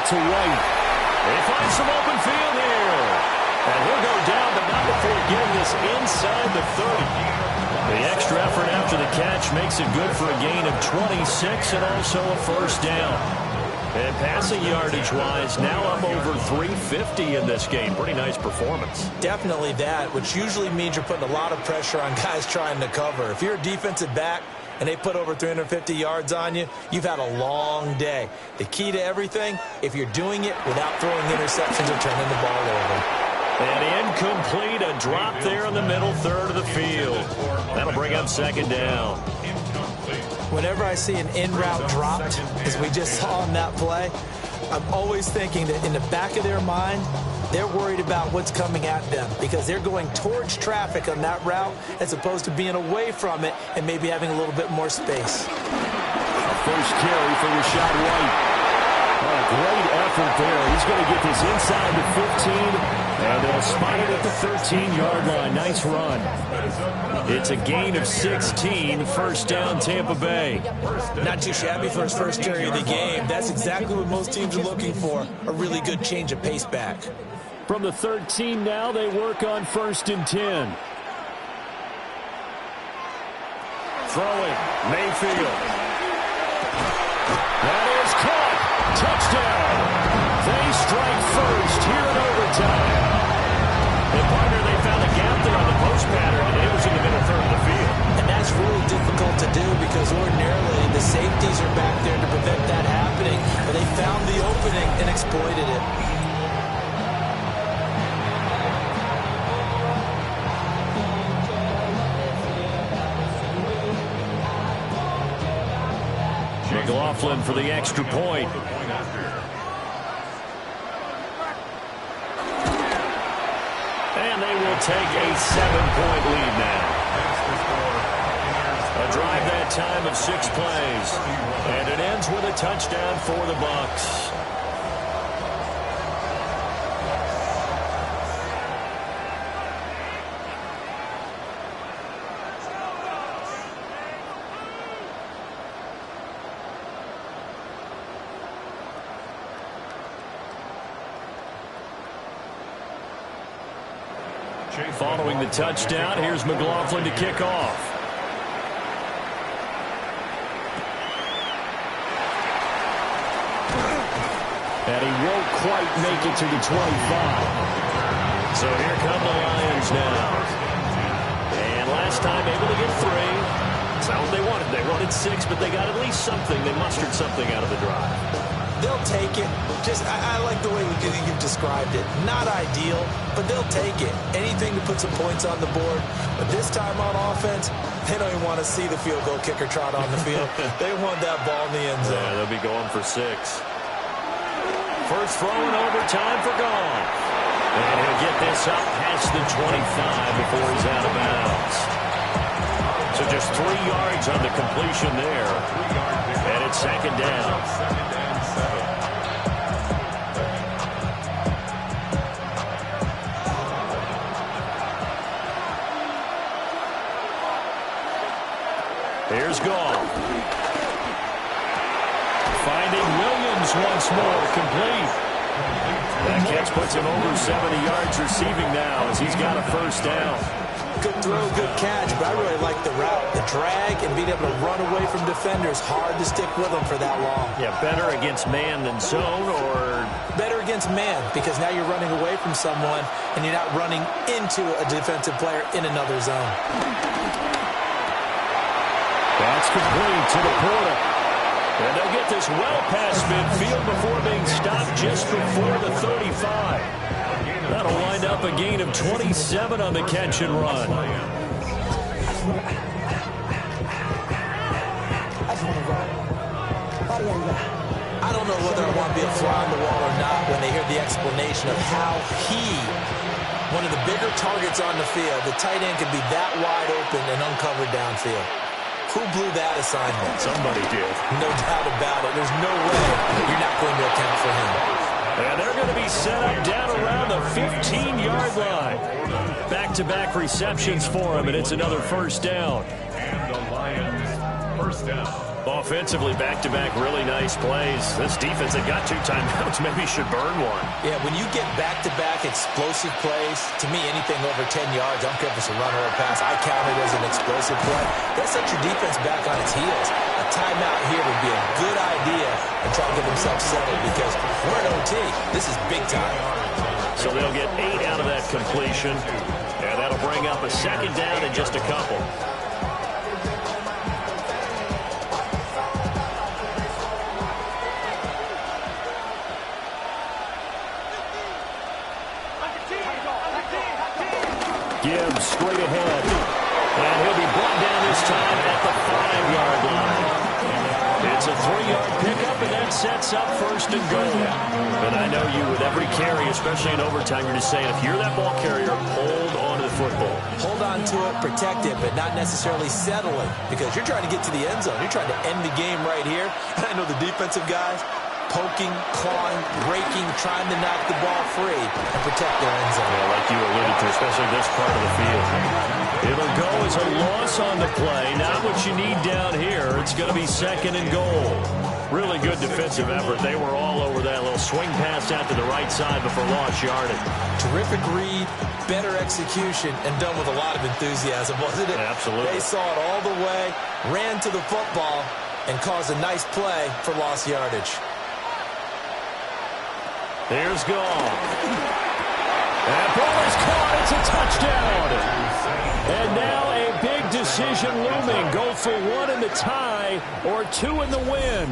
to White. They find some open field here. And he'll go down, but not before getting this inside the 30. The extra effort after the catch makes it good for a gain of 26 and also a first down. And passing yardage-wise, now I'm over 350 in this game. Pretty nice performance. Definitely that, which usually means you're putting a lot of pressure on guys trying to cover. If you're a defensive back and they put over 350 yards on you, you've had a long day. The key to everything, if you're doing it without throwing interceptions or turning the ball over. And incomplete, a drop there in the middle third of the field. That'll bring up second down. Whenever I see an in-route dropped, as we just saw in that play, I'm always thinking that in the back of their mind, they're worried about what's coming at them because they're going towards traffic on that route as opposed to being away from it and maybe having a little bit more space. First carry for Rachaad White. Oh, great effort there. He's going to get this inside the 15, and they'll spot it at the 13-yard line. Nice run. It's a gain of 16, first down Tampa Bay. Not too shabby for his first carry of the game. That's exactly what most teams are looking for, a really good change of pace back. From the 13 now, they work on 1st and 10. Throwing, Mayfield. That is caught. Touchdown. They strike first here in overtime. And partner, they found a gap there on the post pattern, and it was in the middle third of the field. And that's really difficult to do because ordinarily the safeties are back there to prevent that happening. But they found the opening and exploited it. McLaughlin for the extra point. And they will take a 7-point lead now. A drive that time of 6 plays. And it ends with a touchdown for the Bucs. Following the touchdown, here's McLaughlin to kick off. And he won't quite make it to the 25. So here come the Lions now. And last time able to get 3. That's not what they wanted. They wanted 6, but they got at least something. They mustered something out of the drive. They'll take it. I like the way you've described it. Not ideal, but they'll take it. Anything to put some points on the board. But this time on offense, they don't even want to see the field goal kicker trot on the field. They want that ball in the end zone. Yeah, they'll be going for 6. First throw in overtime for Goff. And he'll get this up past the 25 before he's out of bounds. So just 3 yards on the completion there. And it's second down. Here's Goff. Finding Williams once more, complete. That catch puts him over 70 yards receiving now as he's got a first down. Good throw, good catch, but I really like the route. The drag and being able to run away from defenders, hard to stick with them for that long. Yeah, better against man than zone, or? Better against man, because now you're running away from someone and you're not running into a defensive player in another zone. That's complete to the Porter. And they'll get this well past midfield before being stopped just before the 35. That'll wind up a gain of 27 on the catch and run. I don't know whether I want to be a fly on the wall or not when they hear the explanation of how one of the bigger targets on the field, the tight end can be that wide open and uncovered downfield. Who blew that assignment? Somebody did. No doubt about it. There's no way you're not going to account for him. And they're going to be set up down around the 15-yard line. Back-to-back receptions for him, and it's another first down. And the Lions, first down. Offensively, back-to-back really nice plays. This defense that got 2 timeouts maybe should burn one. Yeah, when you get back-to-back explosive plays, to me, anything over 10 yards, I don't care if it's a run or a pass, I count it as an explosive play. That sets your defense back on its heels. A timeout here would be a good idea and try to get themselves settled because we're in OT. This is big time. So they'll get 8 out of that completion, and that'll bring up a second down in just a couple. Gibbs straight ahead. And he'll be brought down this time at the 5-yard line. It's a 3-yard pickup, and that sets up first and goal. And I know you, with every carry, especially in overtime, you're just saying, if you're that ball carrier, hold on to the football. Hold on to it, protect it, but not necessarily settle it because you're trying to get to the end zone. You're trying to end the game right here. And I know the defensive guys, poking, clawing, breaking, trying to knock the ball free and protect their end zone. Yeah, like you alluded to, especially this part of the field. It'll go as a loss on the play. Not what you need down here. It's going to be second and goal. Really good defensive effort. They were all over that little swing pass out to the right side before lost yardage. Terrific read, better execution, and done with a lot of enthusiasm, wasn't it? Absolutely. They saw it all the way, ran to the football, and caused a nice play for lost yardage. There's Gall. That ball is caught. It's a touchdown. And now a big decision looming. Go for 1 in the tie or 2 in the win.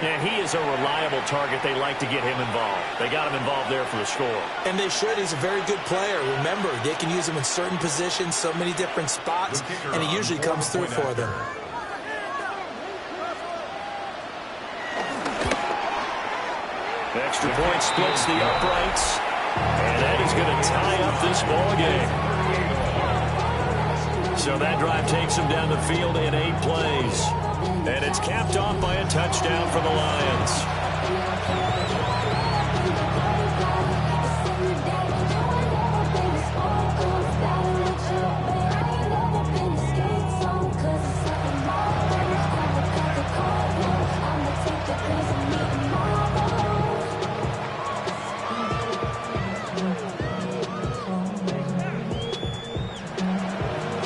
Yeah, he is a reliable target. They like to get him involved. They got him involved there for the score. And they should. He's a very good player. Remember, they can use him in certain positions, so many different spots, and he usually comes through for them. Extra point splits the uprights, and that is going to tie up this ball game. So that drive takes him down the field in 8 plays, and it's capped off by a touchdown for the Lions.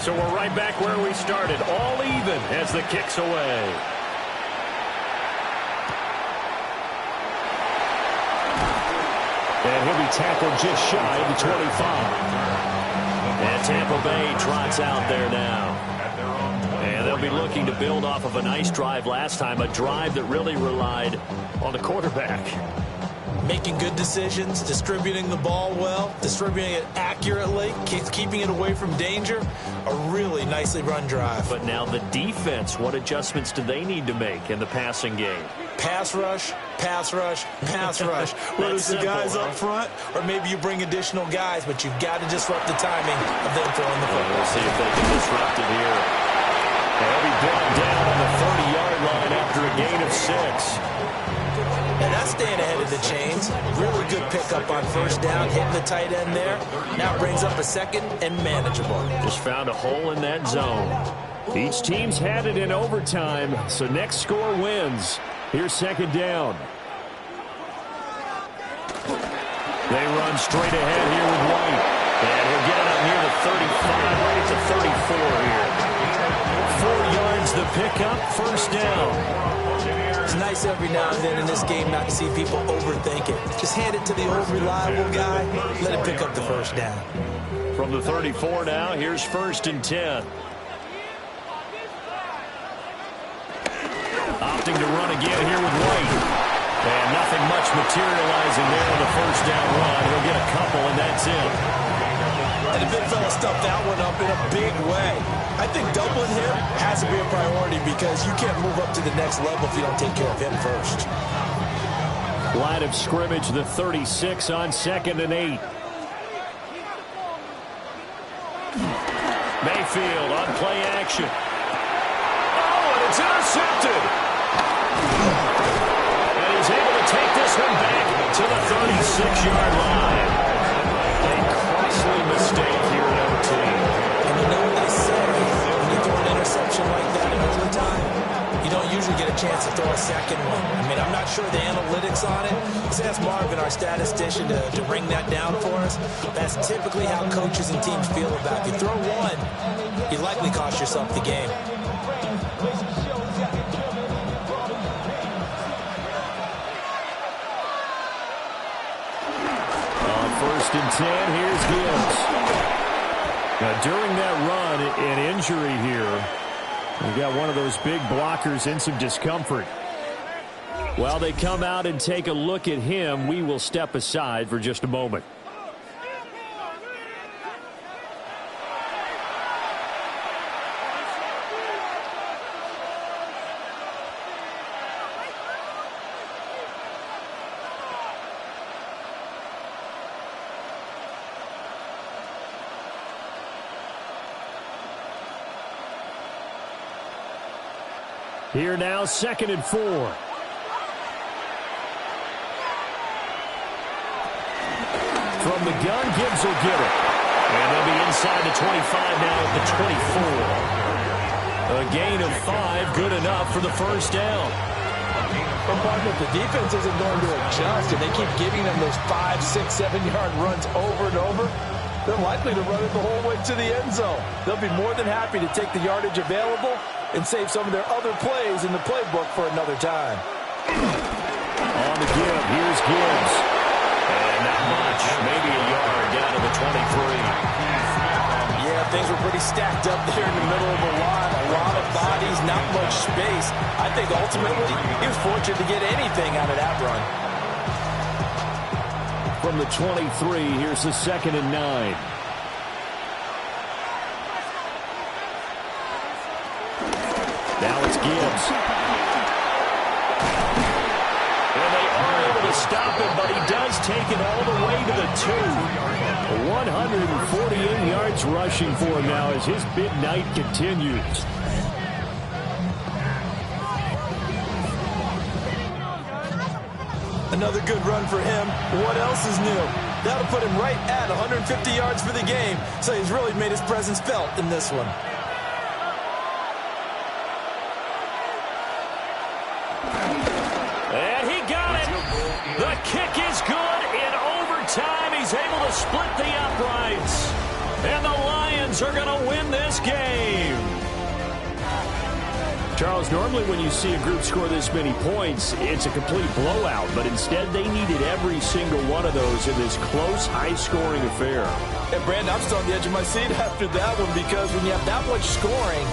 So we're right back where we started, all even as the kick's away. And he'll be tackled just shy of the 25. And Tampa Bay trots out there now. And they'll be looking to build off of a nice drive last time, a drive that really relied on the quarterback. Making good decisions, distributing the ball well, distributing it accurately, keeping it away from danger. A really nicely run drive. But now the defense, what adjustments do they need to make in the passing game? Pass rush, pass rush, pass rush. Whether it's the guys up front or maybe you bring additional guys, but you've got to disrupt the timing of them throwing the football. We'll see if they can disrupt it here. They'll be brought down on the 30-yard line after a gain of 6. And that's staying ahead of the chains. Really good pickup on first down, hitting the tight end there. Now brings up a second and manageable. Just found a hole in that zone. Each team's had it in overtime, so next score wins. Here's second down. They run straight ahead here with White. And he'll get it up near the 35, right to 34 here. 4 yards the pickup, first down. It's nice every now and then in this game not to see people overthink it. Just hand it to the old reliable guy. Let him pick up the first down. From the 34 now, here's first and 10. Opting to run again here with White. And nothing much materializing there on the first down run. He'll get a couple, and that's it. And the big fella stuffed that one up in a big way. I think doubling him has to be a priority because you can't move up to the next level if you don't take care of him first. Line of scrimmage, the 36 on second and 8. Mayfield on play action. Oh, and it's intercepted. And he's able to take this one back to the 36-yard line. A costly mistake here in OT. And you know what they say, when you throw an interception like that in overtime, eventually get a chance to throw a second one. I mean, I'm not sure the analytics on it. Let's ask Marvin, our statistician, to ring that down for us. That's typically how coaches and teams feel about it. If you throw one, you likely cost yourself the game. On 1st and 10, here's Gibbs. Now, during that run, an injury here. We got one of those big blockers in some discomfort. While they come out and take a look at him, we will step aside for just a moment. Here now, 2nd and 4. From the gun, Gibbs will get it. And they'll be inside the 25 now at the 24. A gain of 5, good enough for the first down. But partner, the defense isn't going to adjust, and they keep giving them those 5, 6, 7-yard runs over and over. They're likely to run it the whole way to the end zone. They'll be more than happy to take the yardage available and save some of their other plays in the playbook for another time. On the give, here's Gibbs. And not much, maybe a yard down to the 23. Yeah, things were pretty stacked up there in the middle of the line. A lot of bodies, not much space. I think ultimately he was fortunate to get anything out of that run. From the 23, here's the 2nd and 9. Now it's Gibbs. And they are able to stop him, but he does take it all the way to the 2. 148 yards rushing for him now as his big night continues. Another good run for him. What else is new? That'll put him right at 150 yards for the game, so he's really made his presence felt in this one. And he got it. The kick is good. In overtime, he's able to split the uprights. And the Lions are going to win this game. Charles, normally when you see a group score this many points, it's a complete blowout. But instead, they needed every single one of those in this close, high-scoring affair. And, Brandon, I'm still on the edge of my seat after that one because when you have that much scoring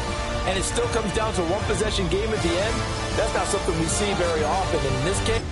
and it still comes down to a one-possession game at the end, that's not something we see very often. And in this case,